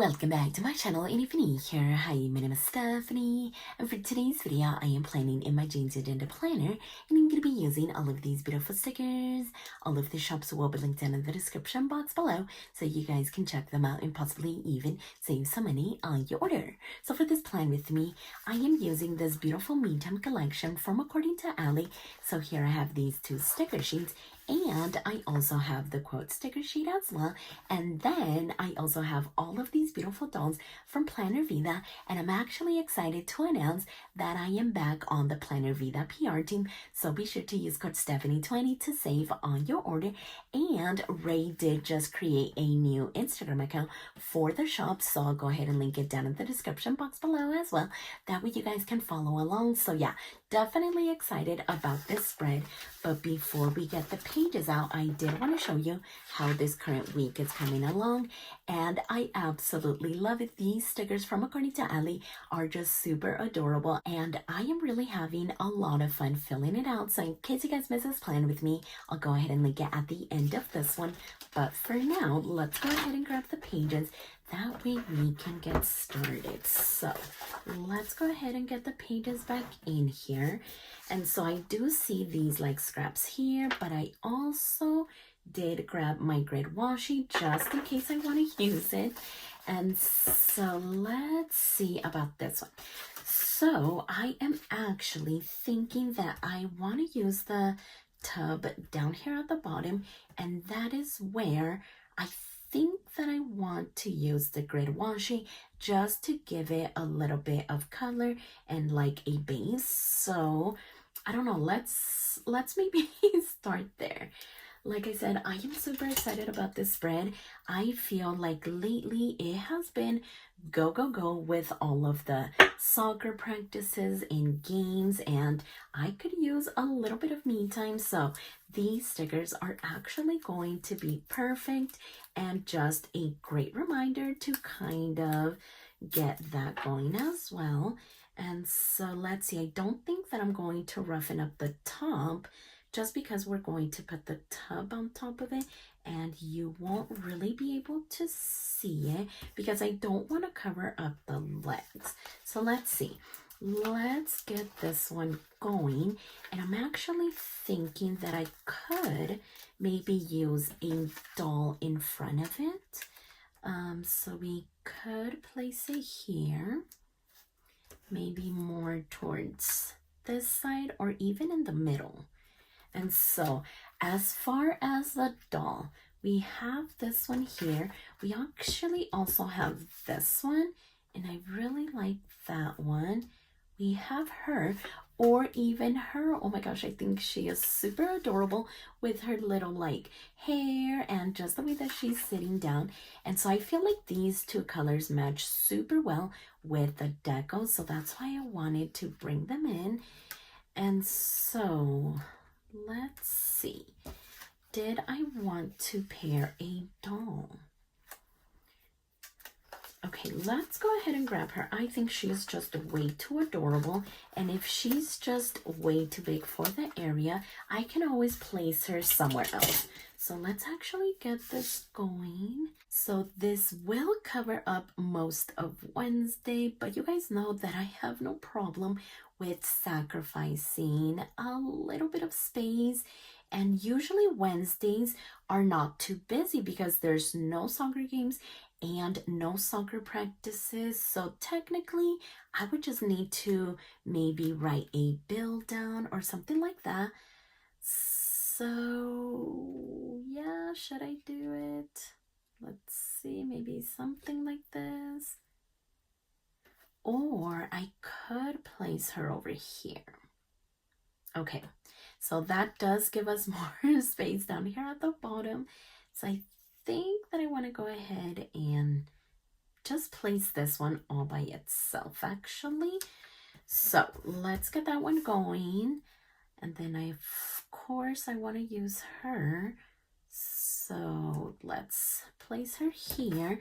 Welcome back to my channel, and if you're new here, hi, my name is Stephany, and for today's video, I am planning in my Jeans Agenda Planner, and I'm going to be using all of these beautiful stickers. All of the shops will be linked down in the description box below, so you guys can check them out and possibly even save some money on your order. So for this plan with me, I am using this beautiful Me Time collection from According to Ali. So here I have these two sticker sheets, and I also have the quote sticker sheet as well. And then I also have all of these beautiful dolls from Planner Vida. And I'm actually excited to announce that I am back on the Planner Vida PR team. So be sure to use code Stephany20 to save on your order. And Ray did just create a new Instagram account for the shop. So I'll go ahead and link it down in the description box below as well. That way you guys can follow along. So yeah, definitely excited about this spread. But before we get the pages out, I did want to show you how this current week is coming along, and I absolutely love it. These stickers from According to Ali are just super adorable, and I am really having a lot of fun filling it out. So in case you guys miss this plan with me, I'll go ahead and link it at the end of this one. But for now, let's go ahead and grab the pages. That way we can get started. So let's go ahead and get the pages back in here. And so I do see these like scraps here, but I also did grab my grid washi just in case I want to use it. And so let's see about this one. So I am actually thinking that I want to use the tub down here at the bottom, and that is where I think that I want to use the grid washi just to give it a little bit of color and like a base. So I don't know, let's maybe start there. Like I said, I am super excited about this spread. I feel like lately it has been go, go, go with all of the soccer practices and games, and I could use a little bit of me time. So these stickers are actually going to be perfect and just a great reminder to kind of get that going as well. And so let's see, I don't think that I'm going to roughen up the top just because we're going to put the tub on top of it and you won't really be able to see it because I don't want to cover up the legs. So let's see. Let's get this one going, and I'm actually thinking that I could maybe use a doll in front of it. So we could place it here, maybe more towards this side or even in the middle. And so as far as the doll, we have this one here. We actually also have this one, and I really like that one. We have her, or even her. Oh my gosh, I think she is super adorable with her little like hair and just the way that she's sitting down. And so I feel like these two colors match super well with the deco. So that's why I wanted to bring them in. And so let's see. Did I want to pair a doll? Okay, let's go ahead and grab her. I think she's just way too adorable. And if she's just way too big for the area, I can always place her somewhere else. So let's actually get this going. So this will cover up most of Wednesday, but you guys know that I have no problem with sacrificing a little bit of space. And usually Wednesdays are not too busy because there's no soccer games and no soccer practices. So technically I would just need to maybe write a bill down or something like that. So yeah, should I do it? Let's see, maybe something like this. Or I could place her over here. Okay, so that does give us more space down here at the bottom. So I think that I want to go ahead and just place this one all by itself actually. So let's get that one going, and then of course I want to use her, so let's place her here.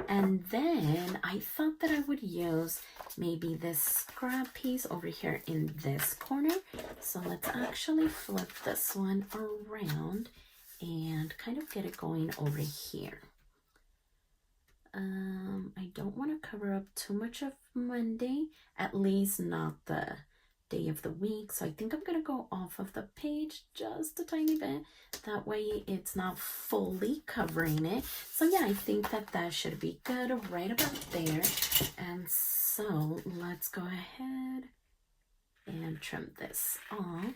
And then I thought that I would use maybe this scrap piece over here in this corner. So let's actually flip this one around and kind of get it going over here. I don't want to cover up too much of Monday, at least not the day of the week. So I think I'm going to go off of the page just a tiny bit. That way it's not fully covering it. So yeah, I think that should be good right about there. And so let's go ahead and trim this off.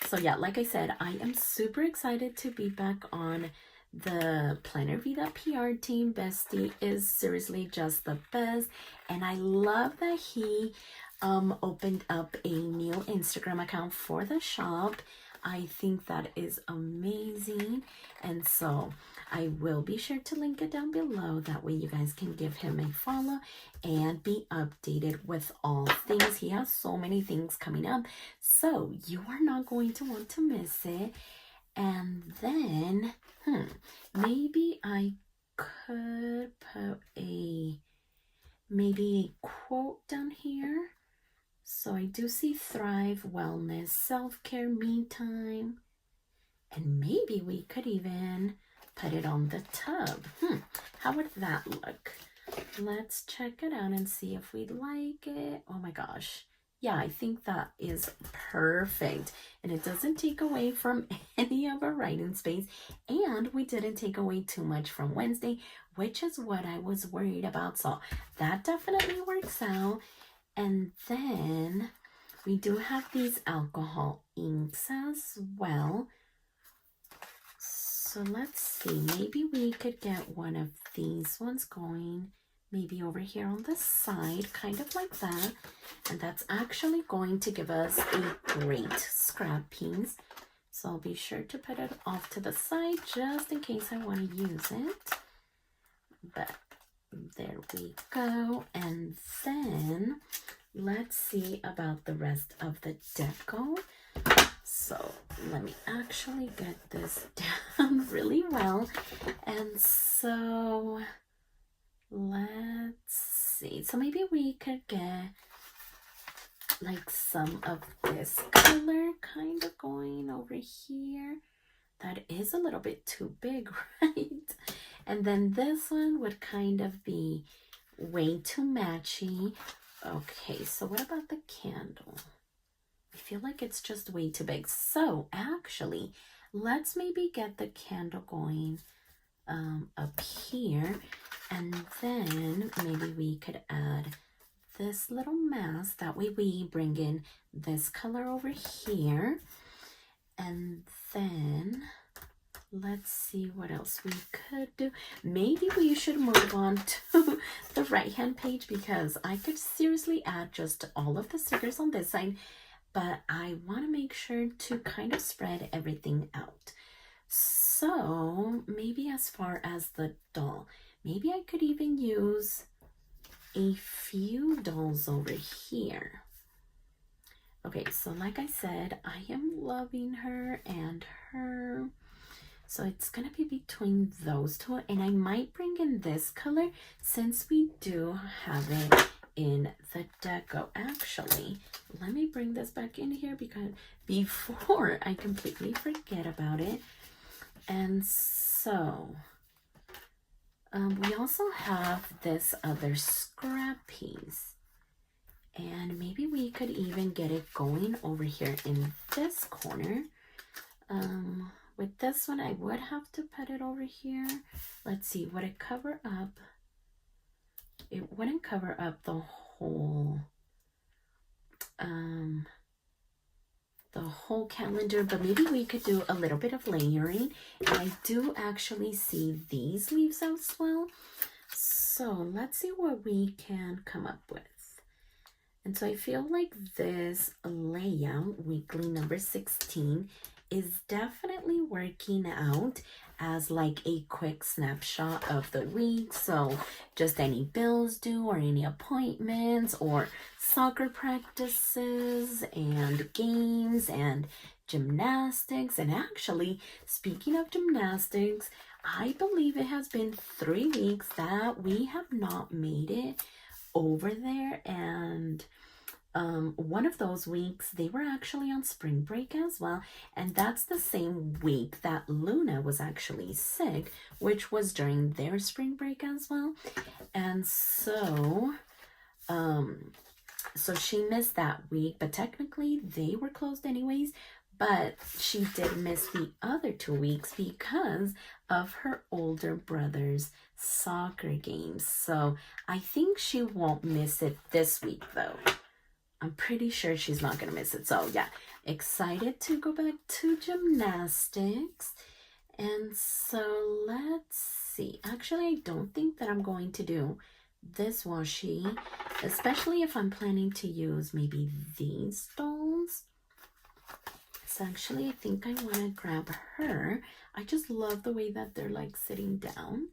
So yeah, like I said, I am super excited to be back on the Planner Vida PR team. Bestie is seriously just the best, and I love that he opened up a new Instagram account for the shop. I think that is amazing, and so I will be sure to link it down below. That way you guys can give him a follow and be updated with all things. He has so many things coming up, so you are not going to want to miss it. And then maybe I could put maybe a quote down here. So I do see thrive, wellness, self-care, me time, and maybe we could even put it on the tub. How would that look? Let's check it out and see if we like it. Oh my gosh. Yeah, I think that is perfect. And it doesn't take away from any of our writing space. And we didn't take away too much from Wednesday, which is what I was worried about. So that definitely works out. And then we do have these alcohol inks as well. So let's see, maybe we could get one of these ones going, maybe over here on the side, kind of like that. And that's actually going to give us a great scrap piece. So I'll be sure to put it off to the side just in case I want to use it. But there we go. And then let's see about the rest of the deco. So let me actually get this down really well. And so let's see. So maybe we could get like some of this color kind of going over here. That is a little bit too big, right? And then this one would kind of be way too matchy. Okay, so what about the candle? I feel like it's just way too big. So actually, let's maybe get the candle going up here. And then maybe we could add this little mask. That way we bring in this color over here. And then let's see what else we could do. Maybe we should move on to the right hand page, because I could seriously add just all of the stickers on this side, but I want to make sure to kind of spread everything out. So maybe as far as the doll, maybe I could even use a few dolls over here. Okay, so like I said, I am loving her and her. So it's going to be between those two. And I might bring in this color since we do have it in the deco. Actually, let me bring this back in here because before I completely forget about it. And so we also have this other scrap piece. And maybe we could even get it going over here in this corner. With this one, I would have to put it over here. Let's see, would it cover up? It wouldn't cover up the whole calendar, but maybe we could do a little bit of layering. And I do actually see these leaves as well. So let's see what we can come up with. And so I feel like this layout, weekly number 16, is definitely working out as like a quick snapshot of the week. So just any bills due or any appointments or soccer practices and games and gymnastics. And actually, speaking of gymnastics, I believe it has been 3 weeks that we have not made it over there, and one of those weeks they were actually on spring break as well, and that's the same week that Luna was actually sick, which was during their spring break as well. And so so she missed that week, but technically they were closed anyways. But she did miss the other 2 weeks because of her older brother's soccer games. So I think she won't miss it this week though. I'm pretty sure she's not gonna miss it. So yeah, excited to go back to gymnastics. And so let's see. Actually, I don't think that I'm going to do this washi, especially if I'm planning to use maybe these dolls. So actually, I think I want to grab her. I just love the way that they're like sitting down.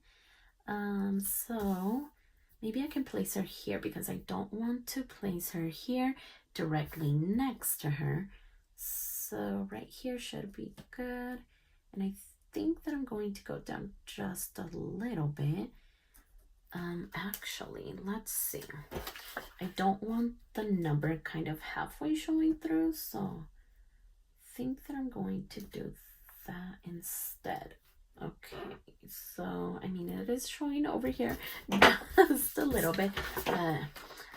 So maybe I can place her here because I don't want to place her here directly next to her. So right here should be good. And I think that I'm going to go down just a little bit. Actually, let's see. I don't want the number kind of halfway showing through, so I think that I'm going to do that instead. Okay, so I mean it is showing over here just a little bit, but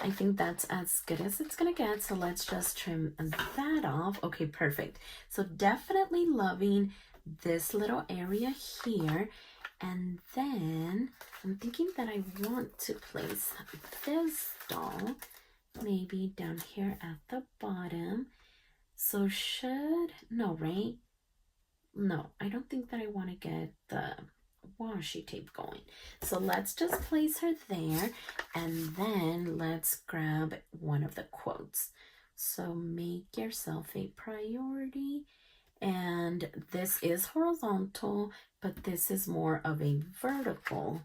I think that's as good as it's gonna get. So let's just trim that off. Okay, perfect. So definitely loving this little area here. And then I'm thinking that I want to place this doll maybe down here at the bottom. So no, right? No, I don't think that I want to get the washi tape going. So let's just place her there, and then let's grab one of the quotes. So make yourself a priority. And this is horizontal, but this is more of a vertical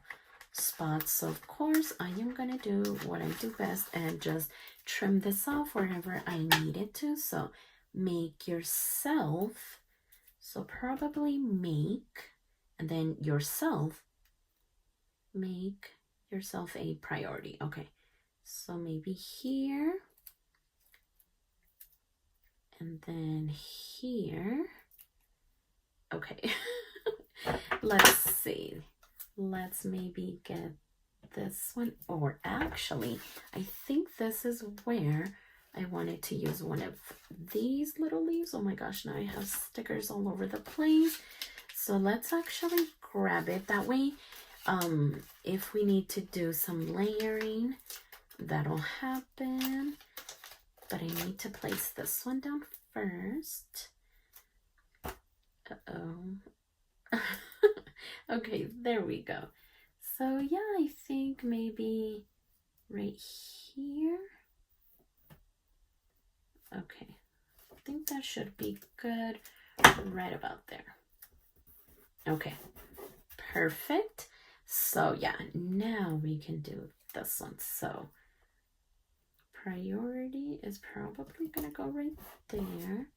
spot. So of course I am gonna do what I do best and just trim this off wherever I need it to. So make yourself, so probably make, and then yourself, make yourself a priority. Okay, so maybe here, and then here. Okay, let's see. Let's maybe get this one, or actually, I think this is where I wanted to use one of these little leaves. Oh my gosh, now I have stickers all over the place. So let's actually grab it. That way, if we need to do some layering, that'll happen. But I need to place this one down first. Uh-oh. Okay, there we go. So yeah, I think maybe right here. Okay, I think that should be good right about there. Okay, perfect. So yeah, now we can do this one. So priority is probably gonna go right there,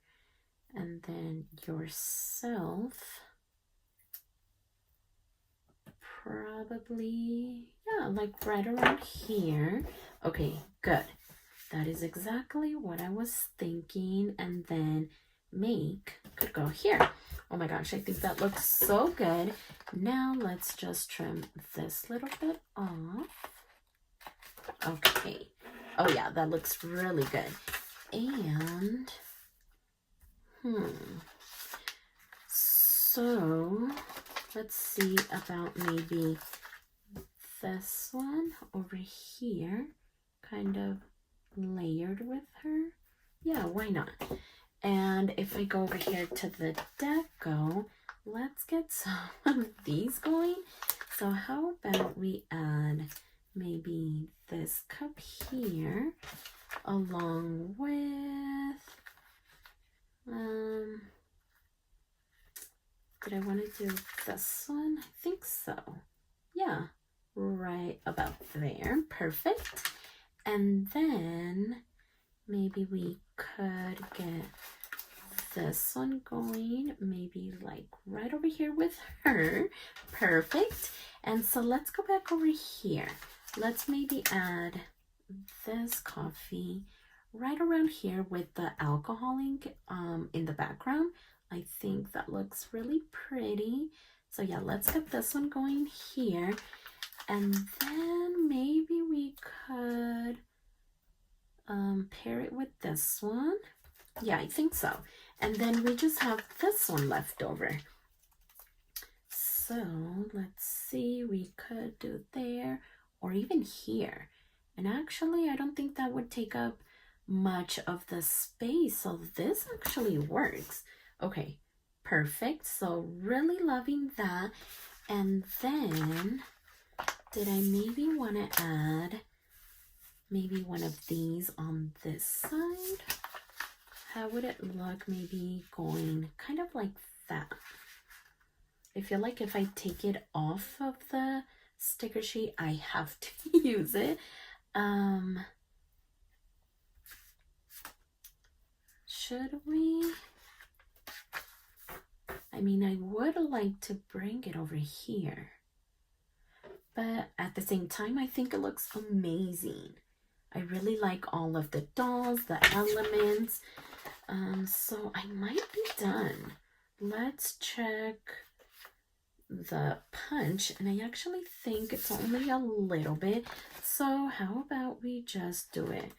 and then yourself probably, yeah, like right around here. Okay, good. That is exactly what I was thinking. And then make could go here. Oh my gosh, I think that looks so good. Now let's just trim this little bit off. Okay. Oh yeah, that looks really good. And so let's see about maybe this one over here, kind of layered with her. Yeah, why not? And if I go over here to the deco, let's get some of these going. So how about we add maybe this cup here along with did I want to do this one? I think so. Yeah, right about there. Perfect. And then maybe we could get this one going, maybe like right over here with her. Perfect. And so let's go back over here. Let's maybe add this coffee right around here with the alcohol ink in the background. I think that looks really pretty. So yeah, let's get this one going here. And then maybe we could pair it with this one. Yeah, I think so. And then we just have this one left over. So let's see, we could do there or even here. And actually, I don't think that would take up much of the space. So this actually works. Okay, perfect. So really loving that. And then did I maybe want to add maybe one of these on this side? How would it look maybe going kind of like that? I feel like if I take it off of the sticker sheet, I have to use it. Should we? I mean, I would like to bring it over here, but at the same time, I think it looks amazing. I really like all of the dolls, the elements. So I might be done. Let's check the punch, and I actually think it's only a little bit. So how about we just do it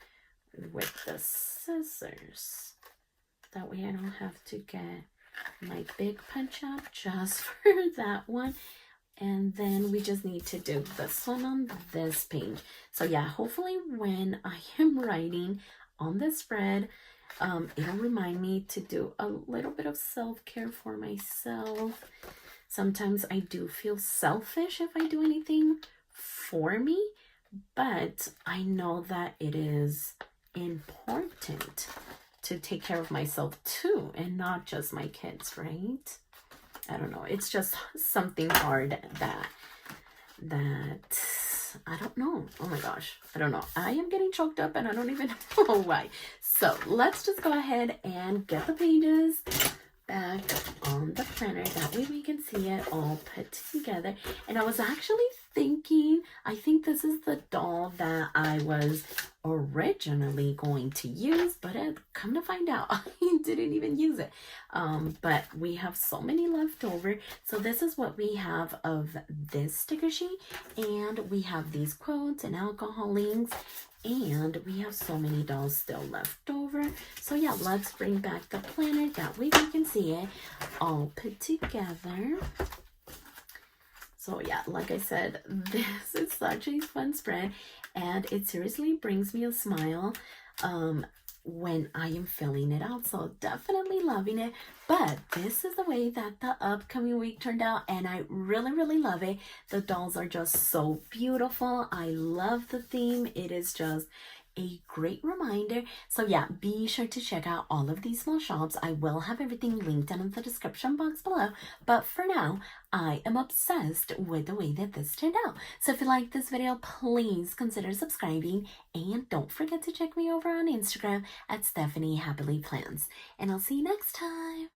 with the scissors? That way I don't have to get my big punch out just for that one. And then we just need to do this one on this page. So yeah, hopefully when I am writing on this spread, it'll remind me to do a little bit of self-care for myself. Sometimes I do feel selfish if I do anything for me, but I know that it is important to take care of myself too, and not just my kids, right? I don't know. It's just something hard that I don't know. Oh my gosh. I don't know. I am getting choked up and I don't even know why. So let's just go ahead and get the pages back on the planner. That way we can see it all put together. And I was actually thinking, I think this is the doll that I was originally going to use, but come to find out, I didn't even use it. But we have so many left over. So this is what we have of this sticker sheet. And we have these quotes and alcohol inks. And we have so many dolls still left over. So yeah, let's bring back the planner. That way we can see it all put together. So yeah, like I said, this is such a fun spread. And it seriously brings me a smile when I am filling it out. So definitely loving it. But this is the way that the upcoming week turned out, and I really, really love it. The dolls are just so beautiful. I love the theme. It is just a great reminder. So yeah, be sure to check out all of these small shops. I will have everything linked down in the description box below. But for now, I am obsessed with the way that this turned out. So if you like this video, please consider subscribing. And don't forget to check me over on Instagram at stephanyhappilyplans. And I'll see you next time.